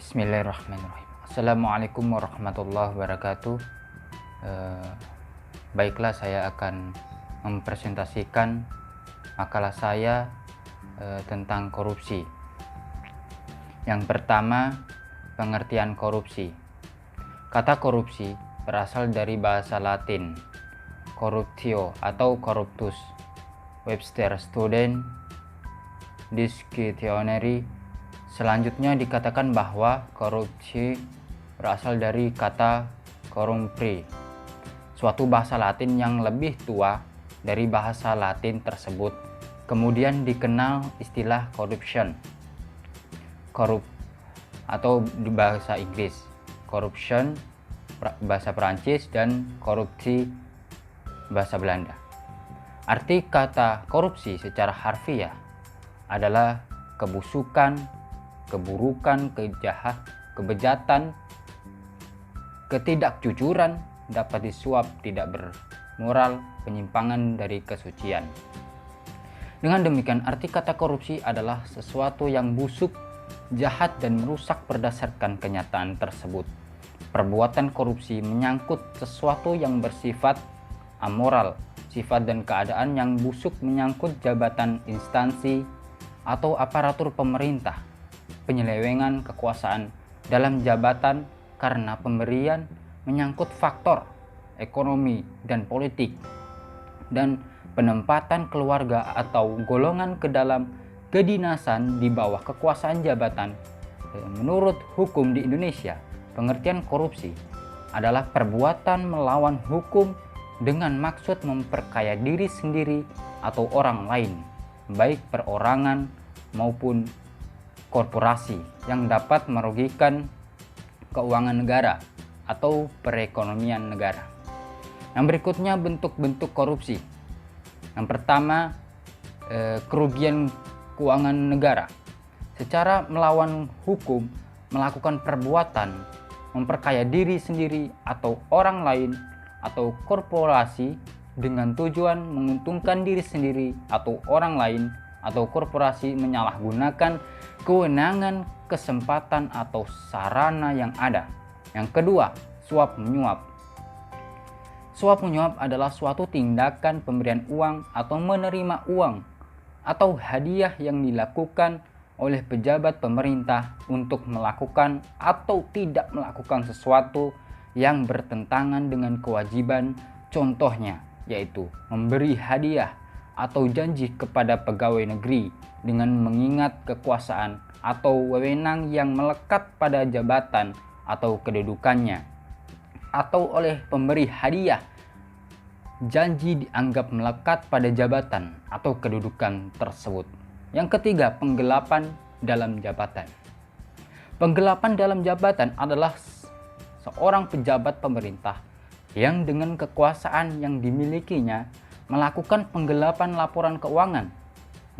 Bismillahirrahmanirrahim. Assalamualaikum warahmatullahi wabarakatuh. Baiklah, saya akan mempresentasikan makalah saya tentang korupsi. Yang pertama, pengertian korupsi. Kata korupsi berasal dari bahasa Latin corruptio atau corruptus. Webster Student Dictionary. Selanjutnya dikatakan bahwa korupsi berasal dari kata corrumpere, suatu bahasa Latin yang lebih tua dari bahasa Latin tersebut. Kemudian dikenal istilah corruption, korup atau di bahasa Inggris, corruption bahasa Perancis, dan korupsi bahasa Belanda. Arti kata korupsi secara harfiah adalah kebusukan, keburukan, kebejatan, ketidakjujuran, dapat disuap, tidak bermoral, penyimpangan dari kesucian. Dengan demikian, arti kata korupsi adalah sesuatu yang busuk, jahat, dan merusak berdasarkan kenyataan tersebut. Perbuatan korupsi menyangkut sesuatu yang bersifat amoral, sifat dan keadaan yang busuk menyangkut jabatan, instansi, atau aparatur pemerintah, penyelewengan kekuasaan dalam jabatan karena pemberian menyangkut faktor ekonomi dan politik, dan penempatan keluarga atau golongan ke dalam kedinasan di bawah kekuasaan jabatan. Menurut hukum di Indonesia, pengertian korupsi adalah perbuatan melawan hukum dengan maksud memperkaya diri sendiri atau orang lain, baik perorangan maupun korporasi, yang dapat merugikan keuangan negara atau perekonomian negara. Yang berikutnya, bentuk-bentuk korupsi. Yang pertama, kerugian keuangan negara. Secara melawan hukum, melakukan perbuatan memperkaya diri sendiri atau orang lain atau korporasi dengan tujuan menguntungkan diri sendiri atau orang lain atau korporasi, menyalahgunakan kewenangan, kesempatan, atau sarana yang ada. Yang kedua, suap menyuap. Suap menyuap adalah suatu tindakan pemberian uang atau menerima uang atau hadiah yang dilakukan oleh pejabat pemerintah untuk melakukan atau tidak melakukan sesuatu yang bertentangan dengan kewajiban. Contohnya yaitu memberi hadiah atau janji kepada pegawai negeri dengan mengingat kekuasaan atau wewenang yang melekat pada jabatan atau kedudukannya, atau oleh pemberi hadiah janji dianggap melekat pada jabatan atau kedudukan tersebut. Yang ketiga, penggelapan dalam jabatan. Penggelapan dalam jabatan adalah seorang pejabat pemerintah yang dengan kekuasaan yang dimilikinya melakukan penggelapan laporan keuangan,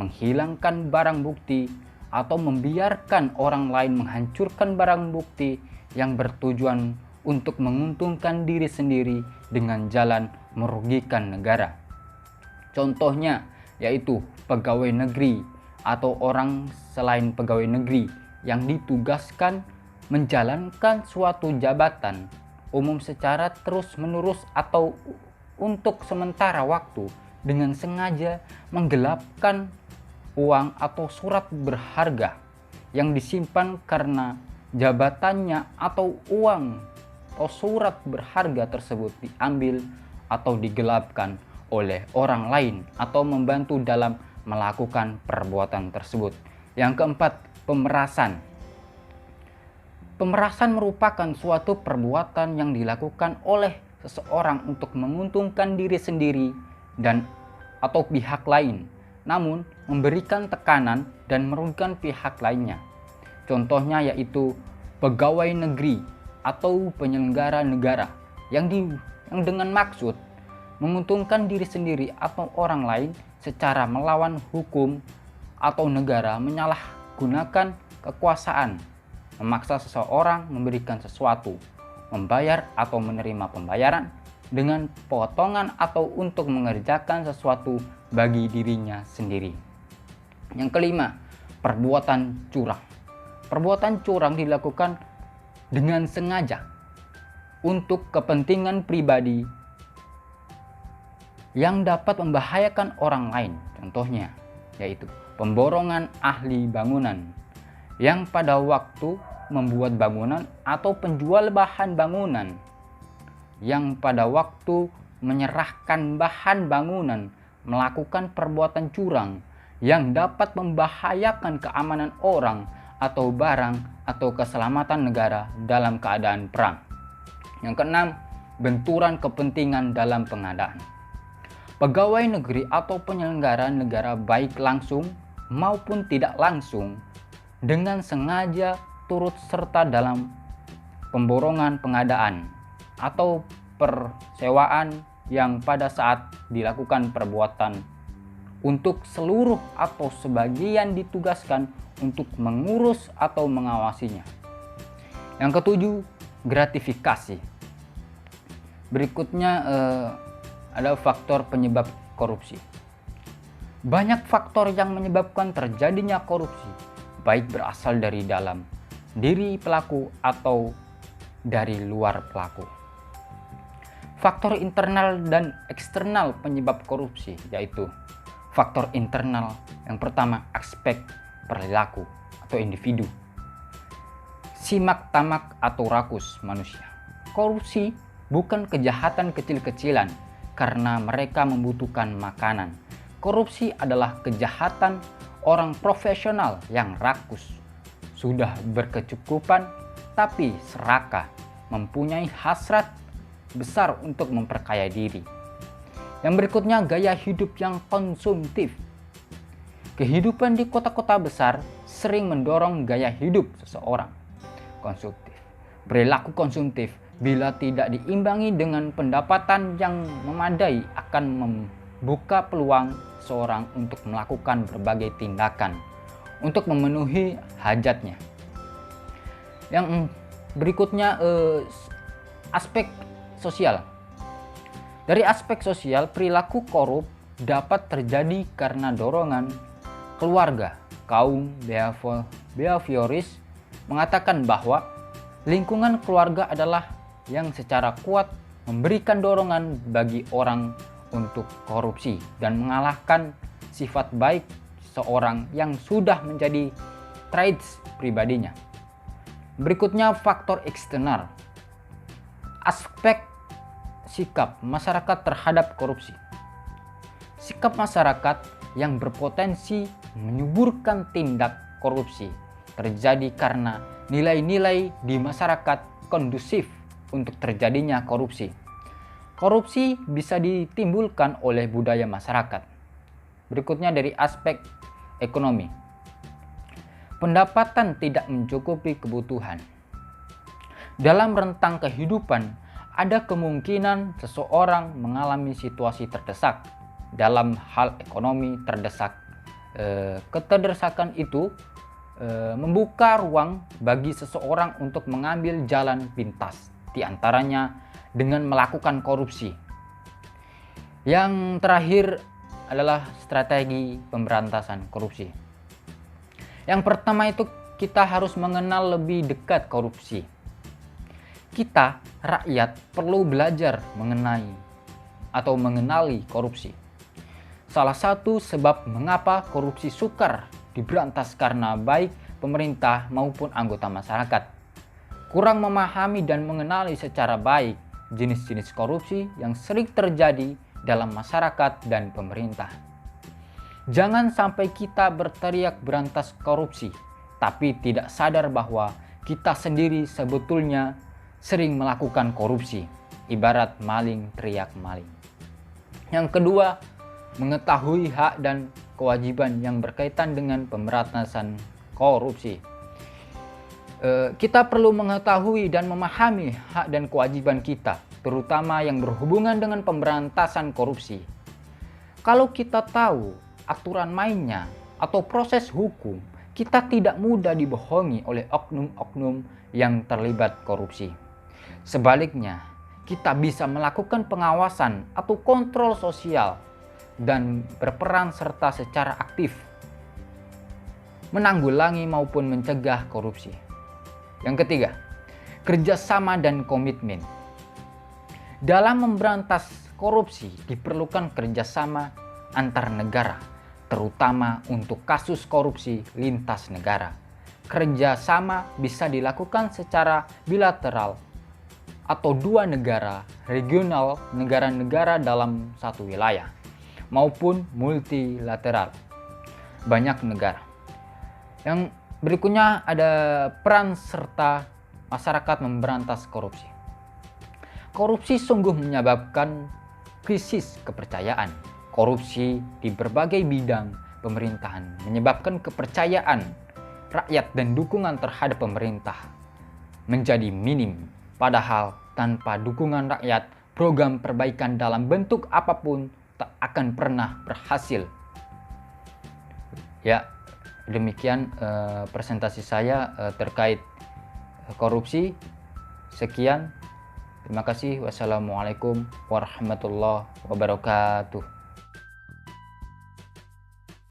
menghilangkan barang bukti, atau membiarkan orang lain menghancurkan barang bukti yang bertujuan untuk menguntungkan diri sendiri dengan jalan merugikan negara. Contohnya yaitu pegawai negeri atau orang selain pegawai negeri yang ditugaskan menjalankan suatu jabatan umum secara terus-menerus atau untuk sementara waktu dengan sengaja menggelapkan uang atau surat berharga yang disimpan karena jabatannya, atau uang atau surat berharga tersebut diambil atau digelapkan oleh orang lain atau membantu dalam melakukan perbuatan tersebut. Yang keempat, pemerasan. Pemerasan merupakan suatu perbuatan yang dilakukan oleh seseorang untuk menguntungkan diri sendiri dan atau pihak lain, namun memberikan tekanan dan merugikan pihak lainnya. Contohnya yaitu pegawai negeri atau penyelenggara negara yang dengan maksud menguntungkan diri sendiri atau orang lain secara melawan hukum atau negara, menyalahgunakan kekuasaan, memaksa seseorang memberikan sesuatu, membayar atau menerima pembayaran dengan potongan atau untuk mengerjakan sesuatu bagi dirinya sendiri. Yang kelima, perbuatan curang. Perbuatan curang dilakukan dengan sengaja untuk kepentingan pribadi yang dapat membahayakan orang lain. Contohnya yaitu pemborongan ahli bangunan yang pada waktu membuat bangunan, atau penjual bahan bangunan yang pada waktu menyerahkan bahan bangunan melakukan perbuatan curang yang dapat membahayakan keamanan orang atau barang atau keselamatan negara dalam keadaan perang. Yang keenam, benturan kepentingan dalam pengadaan. Pegawai negeri atau penyelenggara negara baik langsung maupun tidak langsung dengan sengaja turut serta dalam pemborongan pengadaan atau persewaan yang pada saat dilakukan perbuatan untuk seluruh atau sebagian ditugaskan untuk mengurus atau mengawasinya. Yang ketujuh, gratifikasi. Berikutnya ada faktor penyebab korupsi. Banyak faktor yang menyebabkan terjadinya korupsi, baik berasal dari dalam diri pelaku atau dari luar pelaku. Faktor internal dan eksternal penyebab korupsi, yaitu faktor internal yang pertama, aspek perilaku atau individu, simak tamak atau rakus manusia. Korupsi bukan kejahatan kecil-kecilan karena mereka membutuhkan makanan. Korupsi adalah kejahatan orang profesional yang rakus, sudah berkecukupan tapi serakah, mempunyai hasrat besar untuk memperkaya diri. Yang berikutnya, gaya hidup yang konsumtif. Kehidupan di kota-kota besar sering mendorong gaya hidup seseorang konsumtif. Perilaku konsumtif bila tidak diimbangi dengan pendapatan yang memadai akan membuka peluang seorang untuk melakukan berbagai tindakan untuk memenuhi hajatnya. Yang berikutnya, aspek sosial. Dari aspek sosial, perilaku korup dapat terjadi karena dorongan keluarga. Kaum behavioris mengatakan bahwa lingkungan keluarga adalah yang secara kuat memberikan dorongan bagi orang untuk korupsi dan mengalahkan sifat baik seorang yang sudah menjadi traits pribadinya. Berikutnya, faktor eksternal. Aspek sikap masyarakat terhadap korupsi. Sikap masyarakat yang berpotensi menyuburkan tindak korupsi terjadi karena nilai-nilai di masyarakat kondusif untuk terjadinya korupsi. Korupsi bisa ditimbulkan oleh budaya masyarakat. Berikutnya, dari aspek ekonomi. Pendapatan tidak mencukupi kebutuhan. Dalam rentang kehidupan, ada kemungkinan seseorang mengalami situasi terdesak. Dalam hal ekonomi terdesak, keterdesakan itu membuka ruang bagi seseorang untuk mengambil jalan pintas, di antaranya dengan melakukan korupsi. Yang terakhir adalah strategi pemberantasan korupsi. Yang pertama itu, kita harus mengenal lebih dekat korupsi. Kita, rakyat, perlu belajar mengenali korupsi. Salah satu sebab mengapa korupsi sukar diberantas karena baik pemerintah maupun anggota masyarakat kurang memahami dan mengenali secara baik jenis-jenis korupsi yang sering terjadi dalam masyarakat dan pemerintah. Jangan sampai kita berteriak berantas korupsi, tapi tidak sadar bahwa kita sendiri sebetulnya sering melakukan korupsi, ibarat maling teriak maling. Yang kedua, mengetahui hak dan kewajiban yang berkaitan dengan pemberantasan korupsi. Kita perlu mengetahui dan memahami hak dan kewajiban kita, terutama yang berhubungan dengan pemberantasan korupsi. Kalau kita tahu aturan mainnya atau proses hukum, kita tidak mudah dibohongi oleh oknum-oknum yang terlibat korupsi. Sebaliknya, kita bisa melakukan pengawasan atau kontrol sosial dan berperan serta secara aktif menanggulangi maupun mencegah korupsi. Yang ketiga, kerjasama dan komitmen. Dalam memberantas korupsi diperlukan kerjasama antar negara, terutama untuk kasus korupsi lintas negara. Kerjasama bisa dilakukan secara bilateral atau dua negara regional, negara-negara dalam satu wilayah, maupun multilateral, banyak negara. Yang berikutnya ada peran serta masyarakat memberantas korupsi. Korupsi sungguh menyebabkan krisis kepercayaan. Korupsi di berbagai bidang pemerintahan menyebabkan kepercayaan rakyat dan dukungan terhadap pemerintah menjadi minim. Padahal tanpa dukungan rakyat, program perbaikan dalam bentuk apapun tak akan pernah berhasil. Ya, demikian presentasi saya terkait korupsi. Sekian. Terima kasih. Wassalamualaikum warahmatullahi wabarakatuh.